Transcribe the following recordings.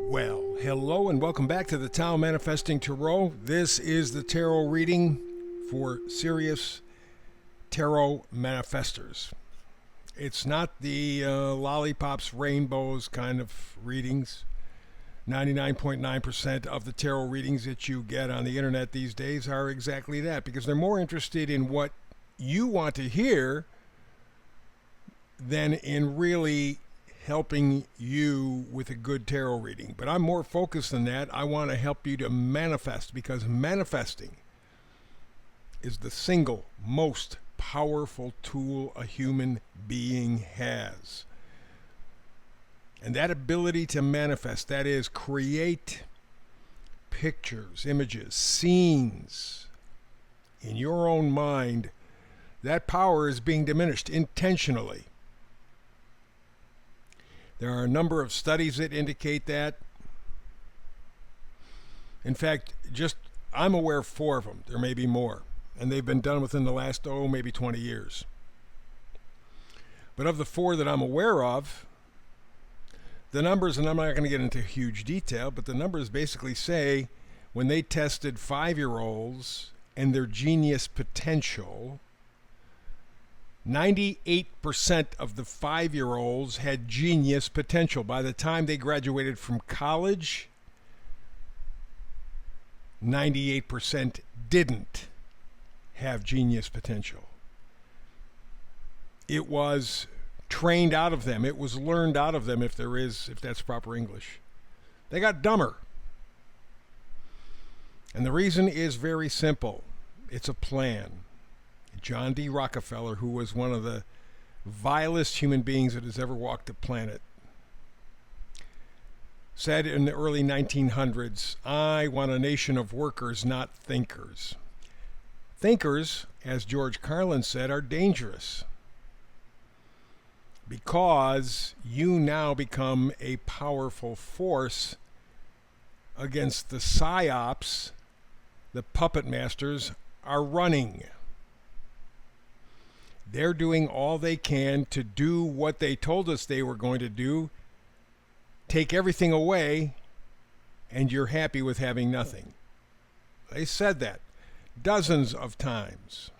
Well, hello and welcome back to the Tao Manifesting Tarot. This is the tarot reading for serious tarot manifestors. It's not the lollipops, rainbows kind of readings. 99.9% of the tarot readings that you get on the internet these days are exactly that, because they're more interested in what you want to hear than in really helping you with a good tarot reading. But I'm more focused than that. I want to help you to manifest, because manifesting is the single most powerful tool a human being has. And that ability to manifest, that is, create pictures, images, scenes in your own mind, that power is being diminished intentionally. There are a number of studies that indicate that. In fact, I'm aware of 4 of them. There may be more. And they've been done within the last, maybe 20 years. But of the 4 that I'm aware of, the numbers, and I'm not going to get into huge detail, but the numbers basically say when they tested 5-year-olds and their genius potential, 98% of the 5-year-olds had genius potential. By the time they graduated from college, 98% didn't have genius potential. It was trained out of them. It was learned out of them, if that's proper English. They got dumber. And the reason is very simple. It's a plan. John D. Rockefeller, who was one of the vilest human beings that has ever walked the planet, said in the early 1900s, "I want a nation of workers, not thinkers." Thinkers, as George Carlin said, are dangerous, because you now become a powerful force against the psyops the puppet masters are running. They're doing all they can to do what they told us they were going to do, take everything away, and you're happy with having nothing. They said that dozens of times.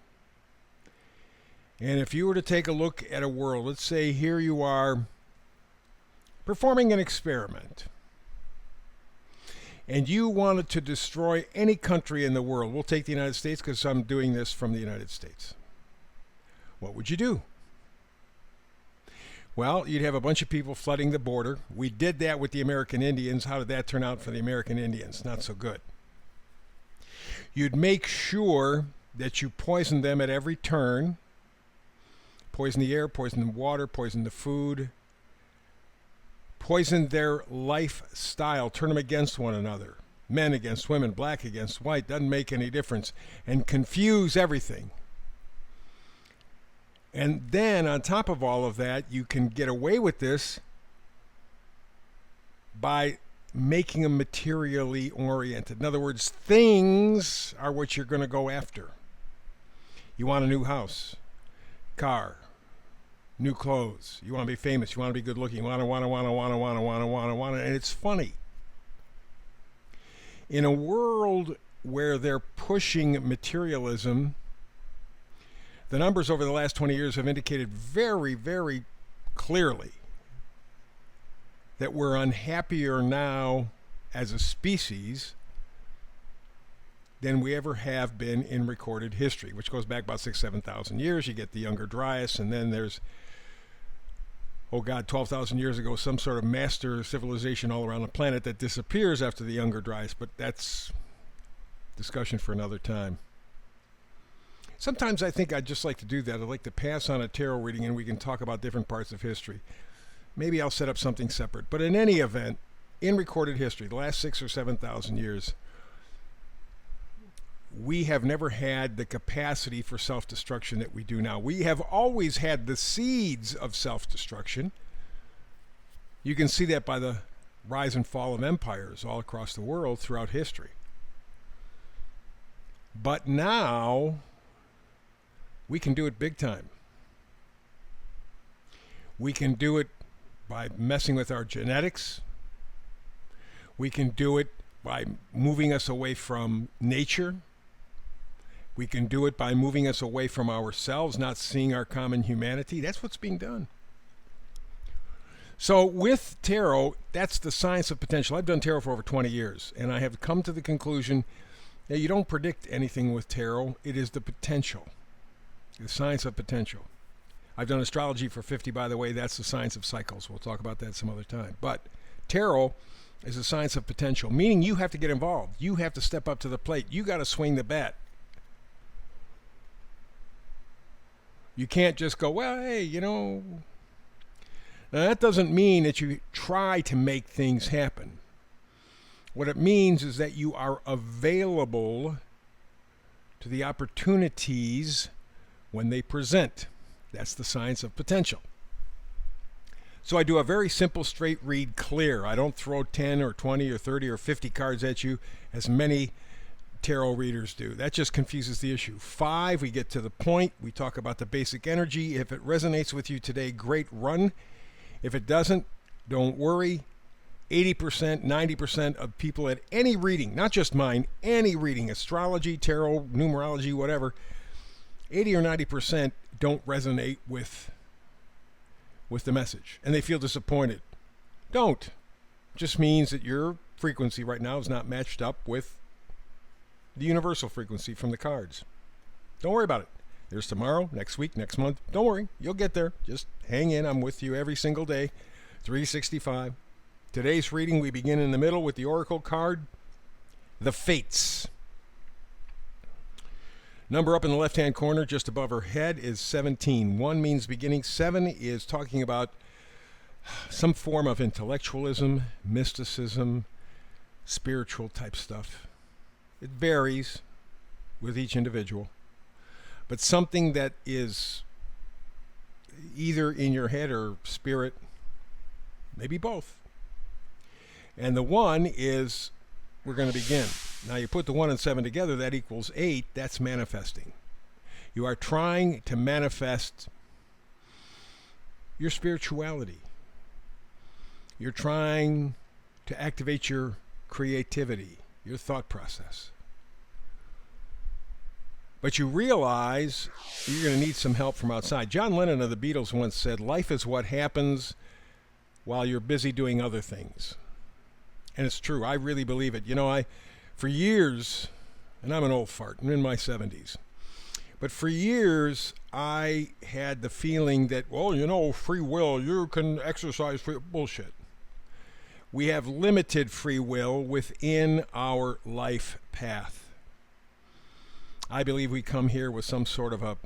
And if you were to take a look at a world, let's say here you are performing an experiment, and you wanted to destroy any country in the world. We'll take the United States because I'm doing this from the United States. What would you do? Well, you'd have a bunch of people flooding the border. We did that with the American Indians. How did that turn out for the American Indians? Not so good. You'd make sure that you poison them at every turn. Poison the air, poison the water, poison the food. Poison their lifestyle. Turn them against one another. Men against women, black against white. Doesn't make any difference. And confuse everything. And then, on top of all of that, you can get away with this by making them materially oriented. In other words, things are what you're going to go after. You want a new house, car, new clothes. You want to be famous. You want to be good looking. You want to. And it's funny. In a world where they're pushing materialism, the numbers over the last 20 years have indicated very, very clearly that we're unhappier now as a species than we ever have been in recorded history, which goes back about 7,000 years. You get the Younger Dryas, and then there's, 12,000 years ago, some sort of master civilization all around the planet that disappears after the Younger Dryas, but that's discussion for another time. Sometimes I think I'd just like to do that. I'd like to pass on a tarot reading and we can talk about different parts of history. Maybe I'll set up something separate. But in any event, in recorded history, the last 6,000 or 7,000 years, we have never had the capacity for self-destruction that we do now. We have always had the seeds of self-destruction. You can see that by the rise and fall of empires all across the world throughout history. But now we can do it big time. We can do it by messing with our genetics. We can do it by moving us away from nature. We can do it by moving us away from ourselves, not seeing our common humanity. That's what's being done. So with tarot, that's the science of potential. I've done tarot for over 20 years, and I have come to the conclusion that you don't predict anything with tarot. It is the potential, the science of potential. I've done astrology for 50, by the way. That's the science of cycles. We'll talk about that some other time. But tarot is the science of potential, meaning you have to get involved. You have to step up to the plate. You got to swing the bat. You can't just go, well, hey, you know. Now, that doesn't mean that you try to make things happen. What it means is that you are available to the opportunities when they present. That's the science of potential. So I do a very simple, straight read, clear. I don't throw 10 or 20 or 30 or 50 cards at you, as many tarot readers do. That just confuses the issue. 5, we get to the point. We talk about the basic energy. If it resonates with you today, great, run. If it doesn't, don't worry. 80%, 90% of people at any reading, not just mine, any reading, astrology, tarot, numerology, whatever, 80 or 90% don't resonate with the message, and they feel disappointed. Don't. It just means that your frequency right now is not matched up with the universal frequency from the cards. Don't worry about it. There's tomorrow, next week, next month. Don't worry. You'll get there. Just hang in. I'm with you every single day. 365. Today's reading, we begin in the middle with the Oracle card, the Fates. Number up in the left-hand corner, just above her head, is 17. 1 means beginning. 7 is talking about some form of intellectualism, mysticism, spiritual type stuff. It varies with each individual. But something that is either in your head or spirit, maybe both. And the 1 is, we're going to begin. Now you put the 1 and 7 together, that equals 8. That's manifesting. You are trying to manifest your spirituality. You're trying to activate your creativity, your thought process. But you realize you're going to need some help from outside. John Lennon of the Beatles once said, life is what happens while you're busy doing other things. And it's true. I really believe it. You know, for years, and I'm an old fart, I'm in my 70s, but for years I had the feeling that, well, you know, free will, you can exercise free bullshit. We have limited free will within our life path. I believe we come here with some sort of a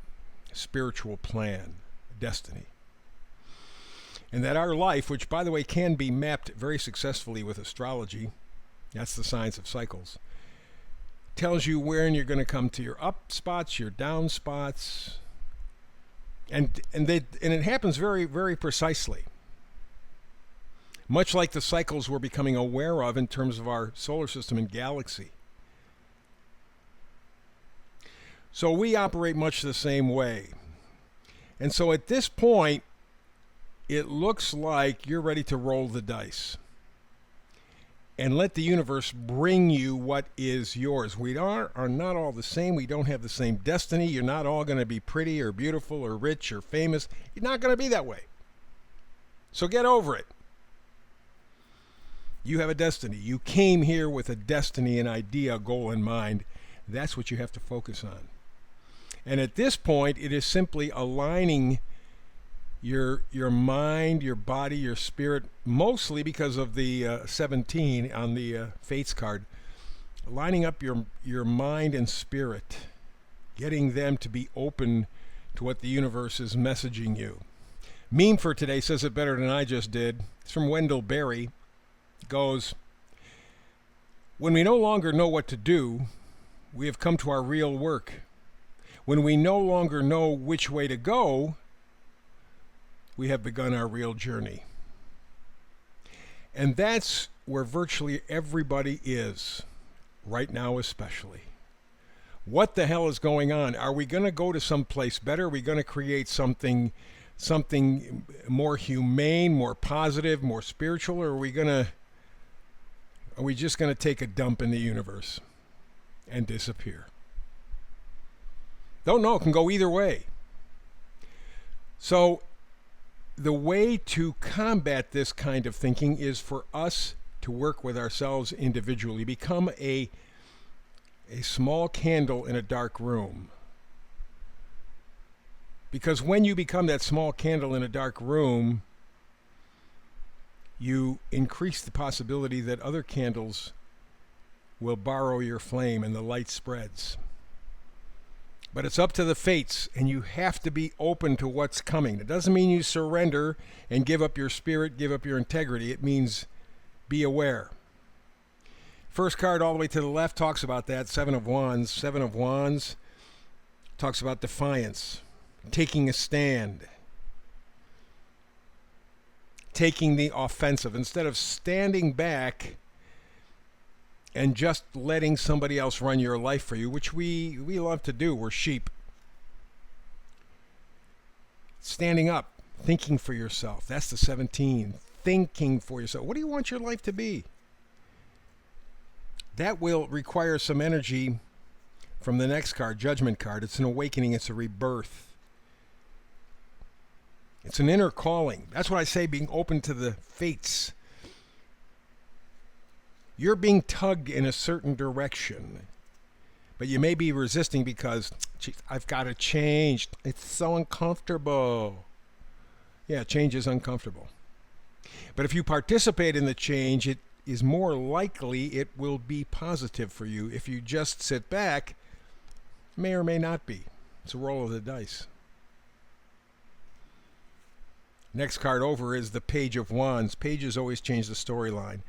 spiritual plan, destiny. And that our life, which, by the way, can be mapped very successfully with astrology, that's the science of cycles, tells you when you're going to come to your up spots, your down spots, and it happens very, very precisely. Much like the cycles we're becoming aware of in terms of our solar system and galaxy. So we operate much the same way. And so at this point, it looks like you're ready to roll the dice and let the universe bring you what is yours. We are not all the same. We don't have the same destiny. You're not all going to be pretty or beautiful or rich or famous. You're not going to be that way. So get over it. You have a destiny. You came here with a destiny, an idea, a goal in mind. That's what you have to focus on. And at this point, it is simply aligning your mind, your body, your spirit, mostly because of the 17 on the Fates card, lining up your mind and spirit, getting them to be open to what the universe is messaging you. Meme for today says it better than I just did. It's from Wendell Berry. It goes, when we no longer know what to do, we have come to our real work. When we no longer know which way to go, we have begun our real journey. And that's where virtually everybody is, right now especially. What the hell is going on? Are we going to go to some place better? Are we going to create something more humane, more positive, more spiritual? Or are we going to Are we just going to take a dump in the universe and disappear? Don't know. It can go either way. So the way to combat this kind of thinking is for us to work with ourselves individually. Become a small candle in a dark room. Because when you become that small candle in a dark room, you increase the possibility that other candles will borrow your flame and the light spreads. But it's up to the fates, and you have to be open to what's coming. It doesn't mean you surrender and give up your spirit, give up your integrity. It means be aware. First card all the way to the left talks about that, Seven of Wands. Seven of Wands talks about defiance, taking a stand, taking the offensive. Instead of standing back and just letting somebody else run your life for you, which we love to do. We're sheep. Standing up, thinking for yourself. That's the 17. Thinking for yourself. What do you want your life to be? That will require some energy from the next card, Judgment card. It's an awakening. It's a rebirth. It's an inner calling. That's what I say, being open to the fates. You're being tugged in a certain direction, but you may be resisting because, geez, I've got to change. It's so uncomfortable. Yeah, change is uncomfortable. But if you participate in the change, it is more likely it will be positive for you. If you just sit back, it may or may not be. It's a roll of the dice. Next card over is the Page of Wands. Pages always change the storyline.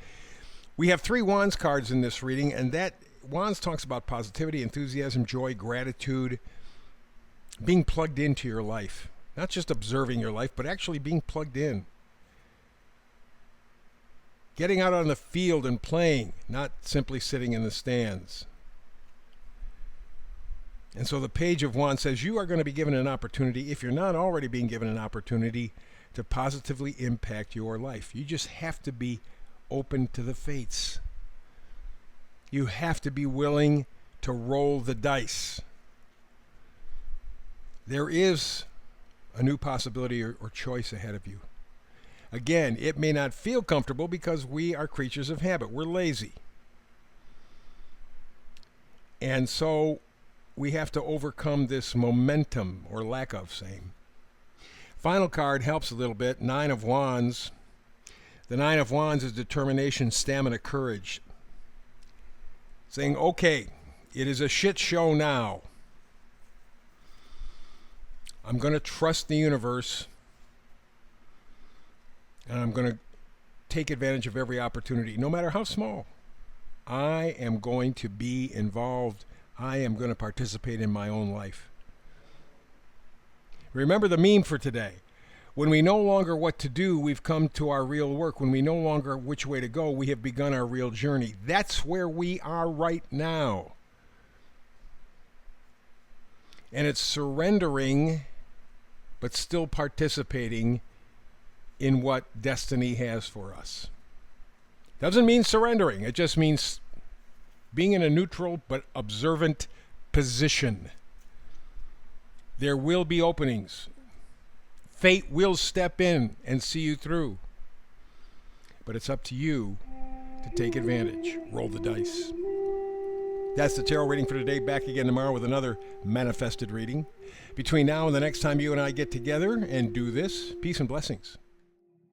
We have 3 Wands cards in this reading, and that Wands talks about positivity, enthusiasm, joy, gratitude, being plugged into your life. Not just observing your life, but actually being plugged in. Getting out on the field and playing, not simply sitting in the stands. And so the Page of Wands says you are going to be given an opportunity, if you're not already being given an opportunity, to positively impact your life. You just have to be open to the fates. You have to be willing to roll the dice. There is a new possibility or choice ahead of you. Again, it may not feel comfortable because we are creatures of habit. We're lazy. And so we have to overcome this momentum or lack of same. Final card helps a little bit. 9 of Wands. The 9 of Wands is determination, stamina, courage. Saying, okay, it is a shit show now. I'm going to trust the universe, and I'm going to take advantage of every opportunity, no matter how small. I am going to be involved. I am going to participate in my own life. Remember the meme for today. When we know longer what to do, we've come to our real work. When we know longer which way to go, we have begun our real journey. That's where we are right now. And it's surrendering, but still participating in what destiny has for us. Doesn't mean surrendering. It just means being in a neutral but observant position. There will be openings. Fate will step in and see you through. But it's up to you to take advantage. Roll the dice. That's the tarot reading for today. Back again tomorrow with another manifested reading. Between now and the next time you and I get together and do this, peace and blessings.